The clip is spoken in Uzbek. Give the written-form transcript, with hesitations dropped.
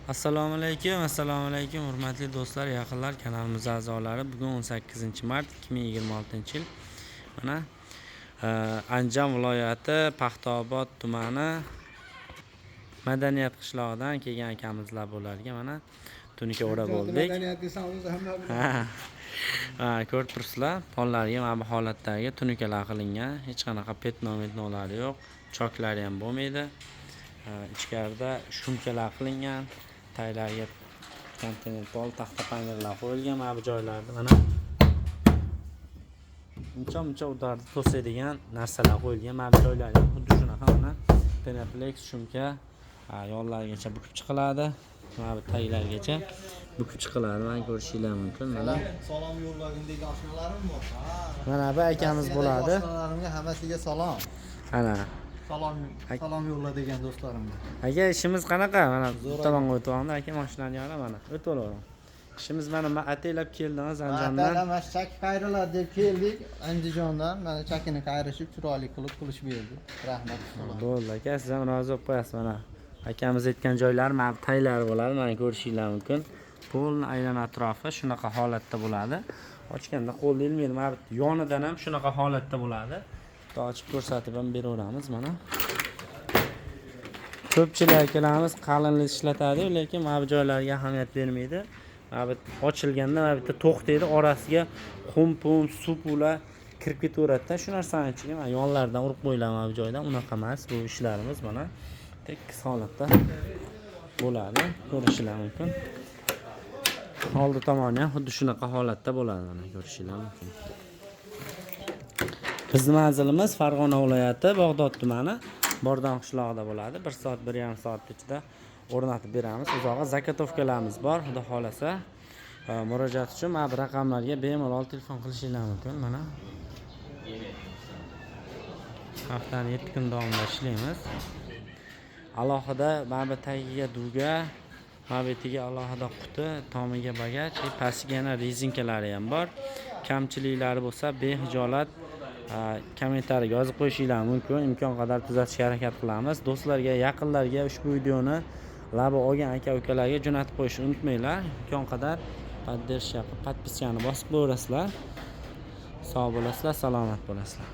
Assalomu alaykum hurmatli do'stlar, yaqinlar, kanalimiz a'zolari. Bugun 18-mart 2026-yil. Mana Andijon viloyati Paxtaobod tumani Madaniyat qishlog'idan kelgan akamizlar bo'larga mana tunika o'rab oldik. Ko'rib turibsizlar, pollarga mana bu holatdagi tunikalar qilingan. Hech qanaqa petno-metnolari yo'q, choklari ham bo'lmaydi. Ichkarida shumkalar qilingan. Taylarga kontinental taxta panjaralar qo'yilgan. Mana bu joylarda mana uncha udarni to'sadigan narsalar qo'yilgan. Mana bu joylarga xuddi shunaqa mana Penaplex shumka yonlargacha bukib chiqiladi. Mana bu taylargacha bukib chiqiladi. Mana ko'rishingiz mumkin. Mana salom yo'llagindagi oshnalarim bor. Mana bu akamiz bo'ladi. Oshnalarimga hammasiga salom. Ana Salom yo'lla degan do'stlarimga. aka, ishimiz qanaqa? Mana bu tomonga o'tyapmiz. Aka, mashinani yo'la mana o'tib olavering. Ishimiz mana ataylab keldingiz Andijondan. Ataylab chak qayrilar deb keldik Andijondan. Mana chakini qayrishib chiroyli qilib berdi. Rahmat. Bo'ldi aka, siz ham rozi bo'lib qo'yasiz. Mana akamiz aytgan joylar mana bu taylar bo'ladi. Mana ko'rishingiz mumkin. Polni aylan atrofi shunaqa holatda bo'ladi. Ochganda qo'lda ilmaydi. Mana bu yonidan ham shunaqa holatda bo'ladi. Ochib ko'rsatib ham beraveramiz mana. Ko'pchilik akalarimiz qalinlik ishlatadi, lekin mana bu joylarga ahamiyat bermaydi. Mana bu ochilganda mana bu yerda to'xtaydi, orasiga qum, suv kirib ketaveradi-da. Shu narsani ichiga mana yonlaridan urib qo'yiladi mana bu joydan. Unaqa emas, bu ishlarimiz mana tekis holatda bo'ladi. Ko'rishingiz mumkin. Oldi tomoni ham xuddi shunaqa holatda bo'ladi, mana ko'rishingiz mumkin. Bizning manzilimiz Farg'ona viloyati Bog'dod tumani Bordon qishlog'ida bo'ladi. 1 soat 1,5 soat ichida o'rnatib beramiz. Uzoqqa zakotovkalarimiz bor. Xudo xolasa murojaat uchun mana bu raqamlarga bemalol telefon qilishingiz mumkin. Mana haftaning 7 kun davomida ishlaymiz. Alohida mana bu tagiga duga, mana bu yetiga alohida quti, tomiga bagaj, pastiga yana rezinkalari ham bor. Kamchiliklari bo'lsa behijolat kommentariyaga yozib qo'yishingiz mumkin. Imkon qadar tuzatishga harakat qilamiz. Do'stlarga, yaqinlarga ushbu videoni labi olgan aka-ukalarga jo'natib qo'yishni unutmanglar. Imkon qadar podpiskani bosib qo'yasizlar. Sog' bo'lasizlar, salomat bo'lasizlar.